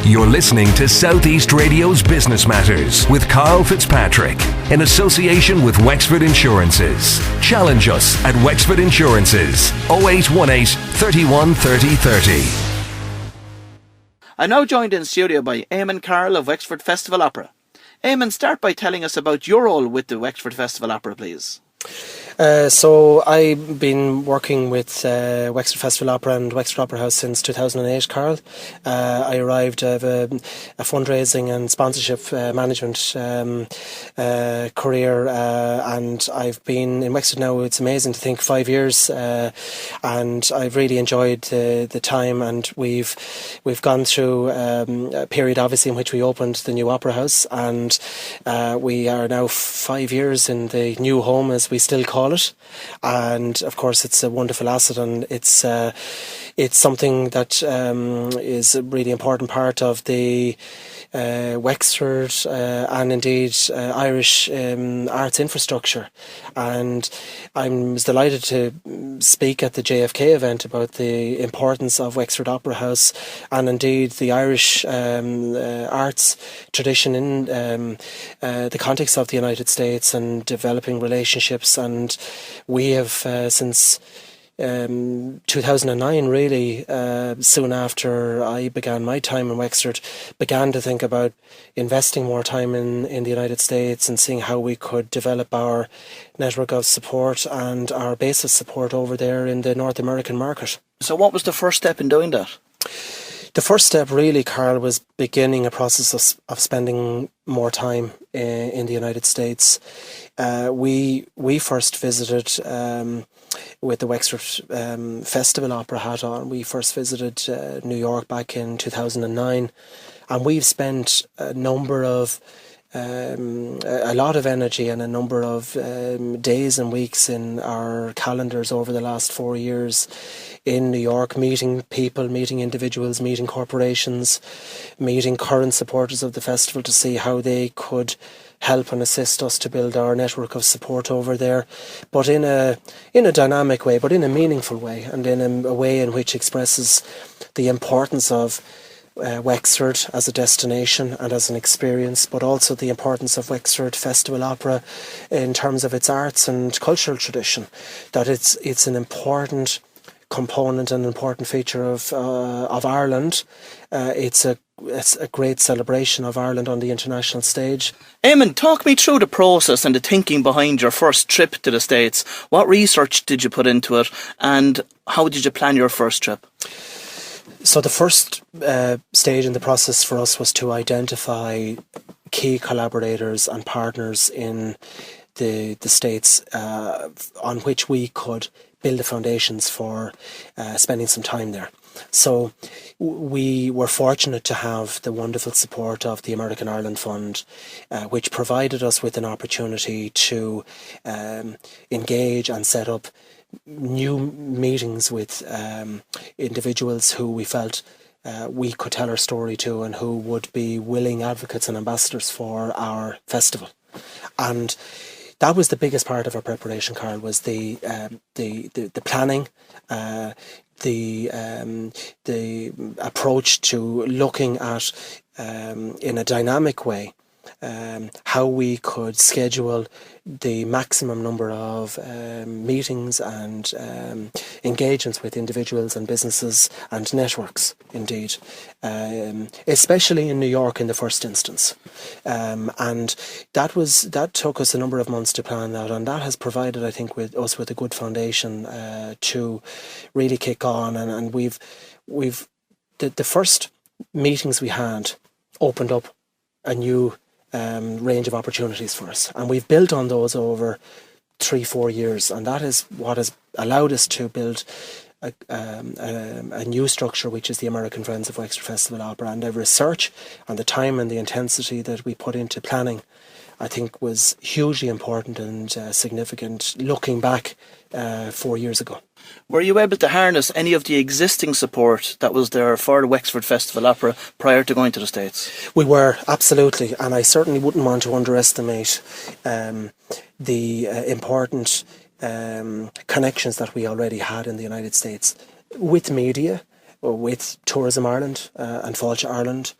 You're listening to Southeast Radio's Business Matters with Karl Fitzpatrick in association with Wexford Insurances. Challenge us at Wexford Insurances 0818 31 30 30. I'm now joined in studio by Eamonn Karl of Wexford Festival Opera. Eamonn, start by telling us about your role with the Wexford Festival Opera, please. So I've been working with Wexford Festival Opera and Wexford Opera House since 2008, Karl. I arrived at a fundraising and sponsorship management career, and I've been in Wexford now, it's amazing to think, 5 years, and I've really enjoyed the time, and we've gone through a period obviously in which we opened the new Opera House, and we are now 5 years in the new home, as we still call it, and of course it's a wonderful asset, and it's something that is a really important part of the Wexford and indeed Irish arts infrastructure. And I was delighted to speak at the JFK event about the importance of Wexford Opera House and indeed the Irish arts tradition in the context of the United States and developing relationships. And we have since 2009, really, soon after I began my time in Wexford, began to think about investing more time in the United States and seeing how we could develop our network of support and our base of support over there in the North American market. So what was the first step in doing that? The first step really, Karl, was beginning a process of spending more time in the United States. We first visited with the Wexford Festival Opera hat on. We first visited New York back in 2009, and we've spent a lot of energy and a number of days and weeks in our calendars over the last 4 years in New York, meeting people, meeting individuals, meeting corporations, meeting current supporters of the festival to see how they could help and assist us to build our network of support over there, but in a dynamic way, but in a meaningful way, and in a way in which expresses the importance of Wexford as a destination and as an experience, but also the importance of Wexford Festival Opera in terms of its arts and cultural tradition, that it's an important component and important feature of Ireland. It's a great celebration of Ireland on the international stage. Eamonn, talk me through the process and the thinking behind your first trip to the States. What research did you put into it, and how did you plan your first trip? So the first stage in the process for us was to identify key collaborators and partners in the States on which we could build the foundations for spending some time there. So we were fortunate to have the wonderful support of the American Ireland Fund, which provided us with an opportunity to engage and set up new meetings with individuals who we felt we could tell our story to and who would be willing advocates and ambassadors for our festival. And that was the biggest part of our preparation, Karl, was the planning, the approach to looking at in a dynamic way how we could schedule the maximum number of meetings and engagements with individuals and businesses and networks, indeed, especially in New York in the first instance. And that took us a number of months to plan that, and that has provided, I think, with a good foundation to really kick on. And we've the first meetings we had opened up a new range of opportunities for us, and we've built on those over 3-4 years, and that is what has allowed us to build a new structure, which is the American Friends of Wexford Festival Opera. And the research and the time and the intensity that we put into planning, I think, was hugely important and significant looking back 4 years ago. Were you able to harness any of the existing support that was there for the Wexford Festival Opera prior to going to the States? We were, absolutely, and I certainly wouldn't want to underestimate the important connections that we already had in the United States with media, with Tourism Ireland and Fáilte Ireland,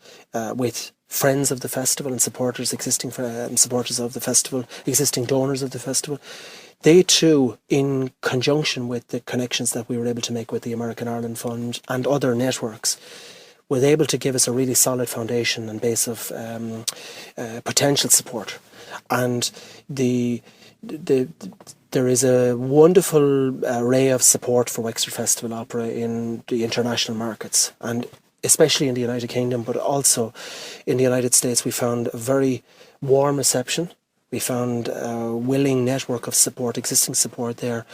with friends of the festival and supporters, existing supporters of the festival, existing donors of the festival. They too, in conjunction with the connections that we were able to make with the American Ireland Fund and other networks, were able to give us a really solid foundation and base of potential support. And there is a wonderful array of support for Wexford Festival Opera in the international markets, and especially in the United Kingdom, but also in the United States. We found a very warm reception. We found a willing network of support, existing support there,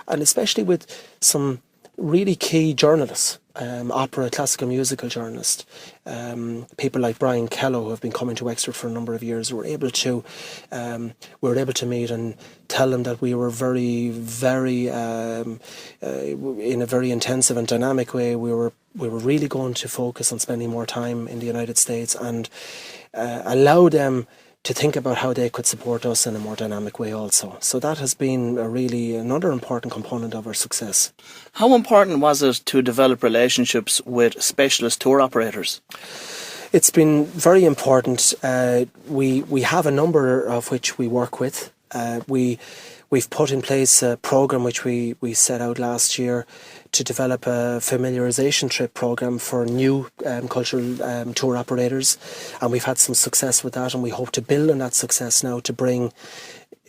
and especially with some really key journalists, opera, classical musical journalists, people like Brian Kello, who have been coming to Wexford for a number of years. We were able to meet and tell them that we were very in a very intensive and dynamic way. We were really going to focus on spending more time in the United States and allow them to think about how they could support us in a more dynamic way also. So that has been another important component of our success. How important was it to develop relationships with specialist tour operators? It's been very important. We have a number of which we work with. We've put in place a programme which we set out last year to develop a familiarisation trip programme for new cultural tour operators, and we've had some success with that, and we hope to build on that success now to bring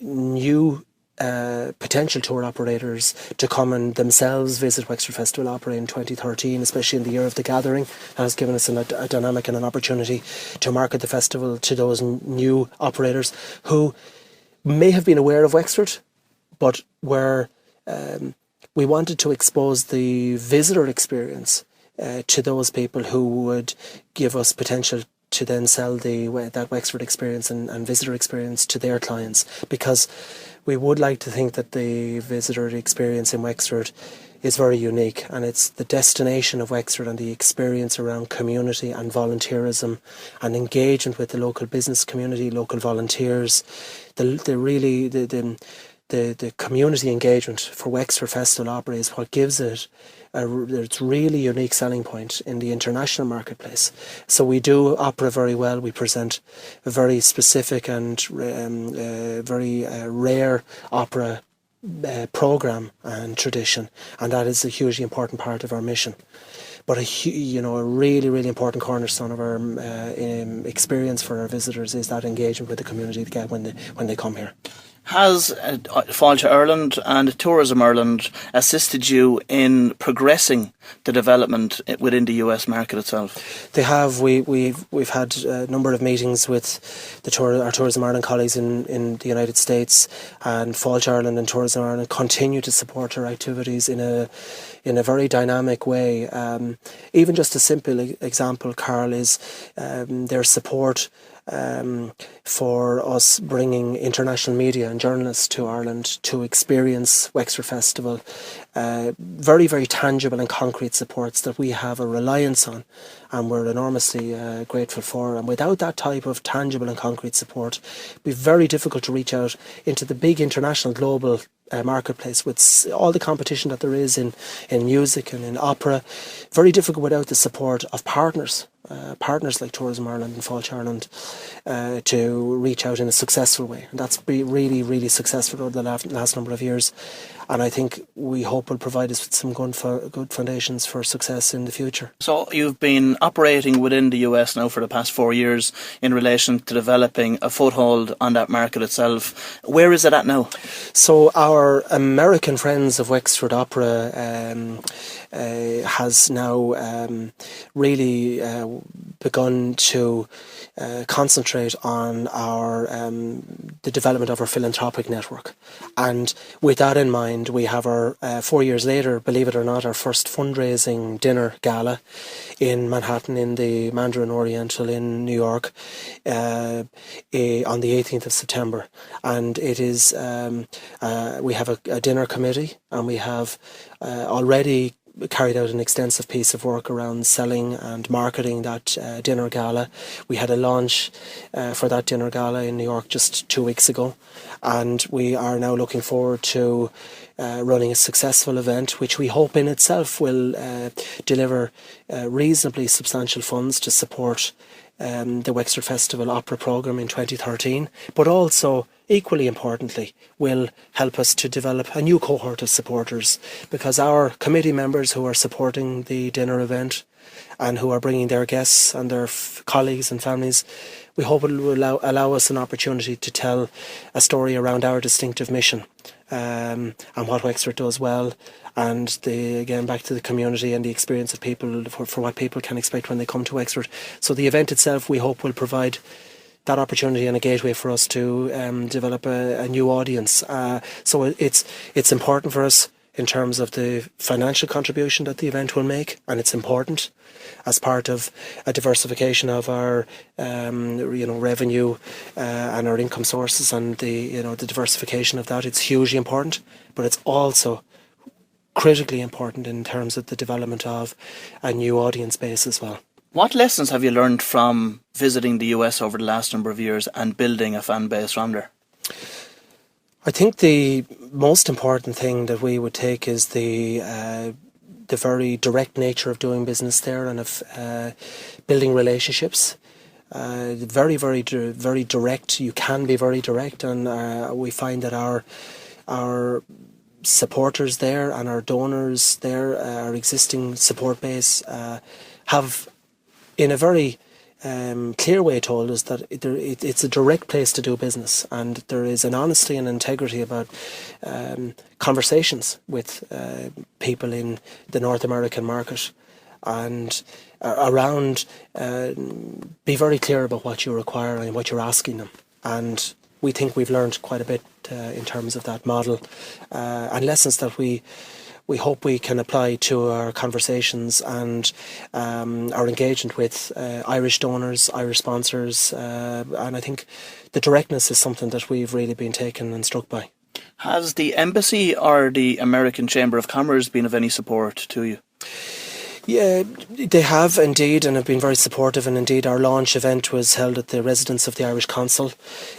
new potential tour operators to come and themselves visit Wexford Festival Opera in 2013, especially in the year of the gathering. That has given us a dynamic and an opportunity to market the festival to those new operators who may have been aware of Wexford, but we wanted to expose the visitor experience to those people who would give us potential to then sell that Wexford experience and visitor experience to their clients, because we would like to think that the visitor experience in Wexford is very unique, and it's the destination of Wexford and the experience around community and volunteerism and engagement with the local business community, local volunteers, the community engagement for Wexford Festival Opera is what gives it its really unique selling point in the international marketplace. So we do opera very well. We present a very specific and very rare opera programme and tradition, and that is a hugely important part of our mission. But a really, really important cornerstone of our experience for our visitors is that engagement with the community they get when they come here. Has Fáilte Ireland and Tourism Ireland assisted you in progressing the development within the US market itself? They have. We've had a number of meetings with our Tourism Ireland colleagues in the United States, and Fáilte Ireland and Tourism Ireland continue to support our activities in a very dynamic way. Even just a simple example, Karl, is their support for us bringing international media and journalists to Ireland to experience Wexford Festival. Very, very tangible and concrete supports that we have a reliance on, and we're enormously grateful for. And without that type of tangible and concrete support, it'd be very difficult to reach out into the big international global marketplace with all the competition that there is in music and in opera. Very difficult without the support of partners like Tourism Ireland and Fáilte Ireland to reach out in a successful way. And that's been really, really successful over the last number of years, and I think we hope will provide us with some good foundations for success in the future. So you've been operating within the US now for the past 4 years in relation to developing a foothold on that market itself. Where is it at now? So our American friends of Wexford Opera has now really begun to concentrate on the development of our philanthropic network. And with that in mind, we have our 4 years later, believe it or not, our first fundraising dinner gala in Manhattan in the Mandarin Oriental in New York on the 18th of September. And it is we have a dinner committee, and we have already carried out an extensive piece of work around selling and marketing that dinner gala. We had a launch for that dinner gala in New York just 2 weeks ago, and we are now looking forward to running a successful event, which we hope in itself will deliver reasonably substantial funds to support the Wexford Festival Opera programme in 2013, but also, equally importantly, will help us to develop a new cohort of supporters, because our committee members who are supporting the dinner event and who are bringing their guests and their colleagues and families, we hope it will allow us an opportunity to tell a story around our distinctive mission and what Wexford does well, and again back to the community and the experience of people for what people can expect when they come to Wexford. So the event itself, we hope, will provide that opportunity and a gateway for us to develop a new audience. So it's important for us in terms of the financial contribution that the event will make, and it's important as part of a diversification of our revenue and our income sources, and the diversification of that. It's hugely important, but it's also critically important in terms of the development of a new audience base as well. What lessons have you learned from visiting the US over the last number of years and building a fan base from there? I think the most important thing that we would take is the very direct nature of doing business there and of building relationships. Very direct. You can be very direct, and we find that our supporters there and our donors there, our existing support base, have in a very clear way told us that it's a direct place to do business, and there is an honesty and integrity about conversations with people in the North American market, and around be very clear about what you require and what you're asking them. And we think we've learned quite a bit in terms of that model, and lessons that we hope we can apply to our conversations and our engagement with Irish donors, Irish sponsors, and I think the directness is something that we've really been taken and struck by. Has the Embassy or the American Chamber of Commerce been of any support to you? Yeah, they have indeed, and have been very supportive, and indeed our launch event was held at the residence of the Irish Consul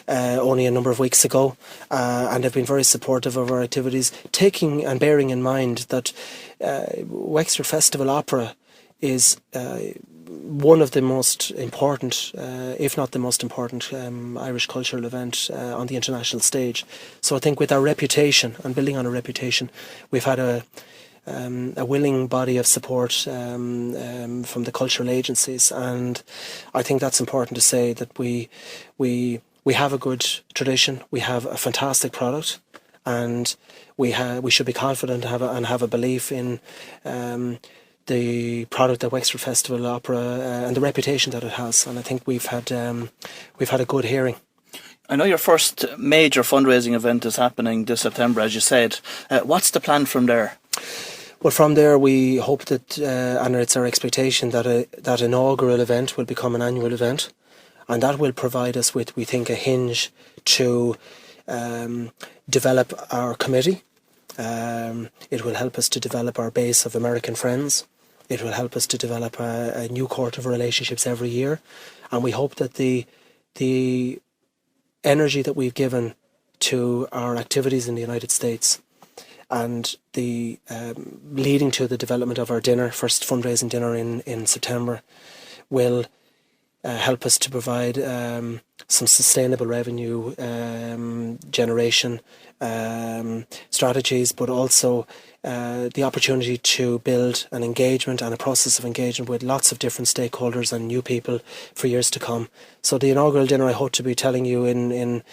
only a number of weeks ago, and have been very supportive of our activities, taking and bearing in mind that Wexford Festival Opera is one of the most important, if not the most important, Irish cultural event on the international stage. So I think with our reputation and building on a reputation, we've had a willing body of support from the cultural agencies, and I think that's important to say that we have a good tradition, we have a fantastic product, and we should be confident and have a belief in the product that Wexford Festival Opera and the reputation that it has, and I think we've had a good hearing. I know your first major fundraising event is happening this September, as you said. What's the plan from there? Well, from there we hope that, and it's our expectation that inaugural event will become an annual event, and that will provide us with, we think, a hinge to develop our committee. It will help us to develop our base of American friends. It will help us to develop a new cohort of relationships every year, and we hope that the energy that we've given to our activities in the United States and the leading to the development of our first fundraising dinner in September, will help us to provide some sustainable revenue generation strategies, but also the opportunity to build an engagement and a process of engagement with lots of different stakeholders and new people for years to come. So the inaugural dinner, I hope to be telling you in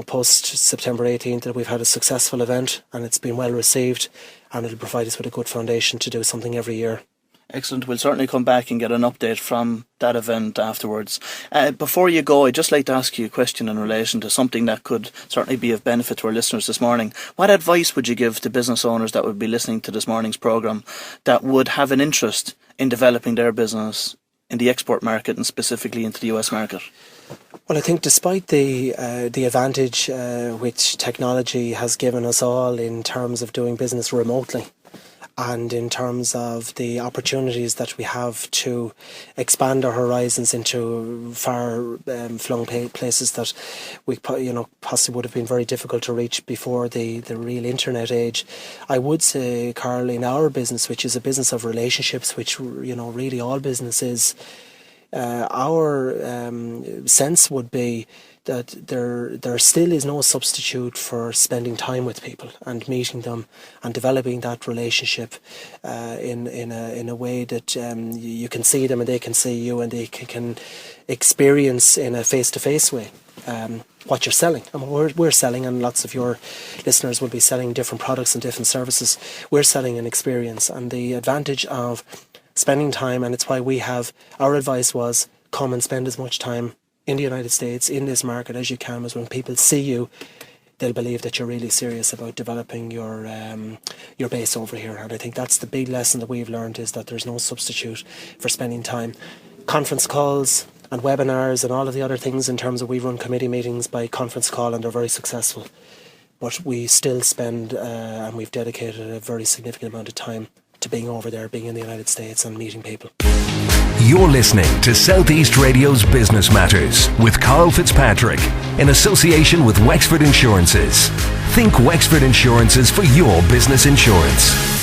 post September 18th that we've had a successful event and it's been well received, and it'll provide us with a good foundation to do something every year. Excellent. We'll certainly come back and get an update from that event afterwards. Before you go, I'd just like to ask you a question in relation to something that could certainly be of benefit to our listeners this morning. What advice would you give to business owners that would be listening to this morning's programme that would have an interest in developing their business in the export market and specifically into the US market? Well, I think despite the advantage which technology has given us all in terms of doing business remotely, and in terms of the opportunities that we have to expand our horizons into far flung places that we possibly would have been very difficult to reach before the real internet age. I would say, Karl, in our business, which is a business of relationships, which really all business is, our sense would be that there still is no substitute for spending time with people and meeting them and developing that relationship in a way that you can see them and they can see you, and they can experience in a face-to-face way what you're selling. I mean, we're selling, and lots of your listeners will be selling different products and different services. We're selling an experience, and the advantage of spending time, and it's why our advice was, come and spend as much time in the United States, in this market, as you can, as when people see you, they'll believe that you're really serious about developing your base over here. And I think that's the big lesson that we've learned, is that there's no substitute for spending time. Conference calls and webinars and all of the other things, in terms of, we run committee meetings by conference call and they're very successful. But we still spend, and we've dedicated a very significant amount of time to being over there, being in the United States and meeting people. You're listening to Southeast Radio's Business Matters with Karl Fitzpatrick in association with Wexford Insurances. Think Wexford Insurances for your business insurance.